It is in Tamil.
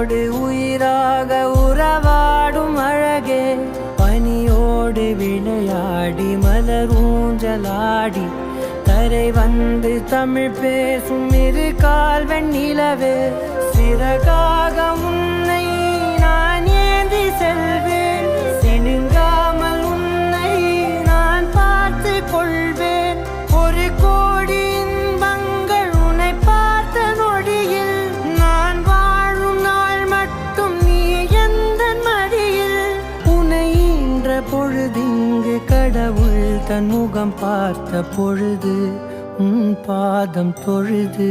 உன்னோடு உயிராக உறவாடும் அழகே பனியோடு விளையாடி மலர் ஊஞ்சலாடி கரை வந்து தமிழ் பேசும் இரு கால் வெண்ணிலவே சிறகாக உன்னை நான் ஏந்தி செல்வேன் சினுங்காமல் உன்னை நான் பார்த்து கொள்வேன் ஒரு கோடி இன்பங்கள் உன்னை பார்த்த நொடியில் நான் வாழும் நாள் மட்டும் நீ எந்த மடியில் உன்னை ஈன்ற பொழுதிங்கு கடவுள் தன் முகம் பார்த்த பொழுது உன் பாதம் தொழுது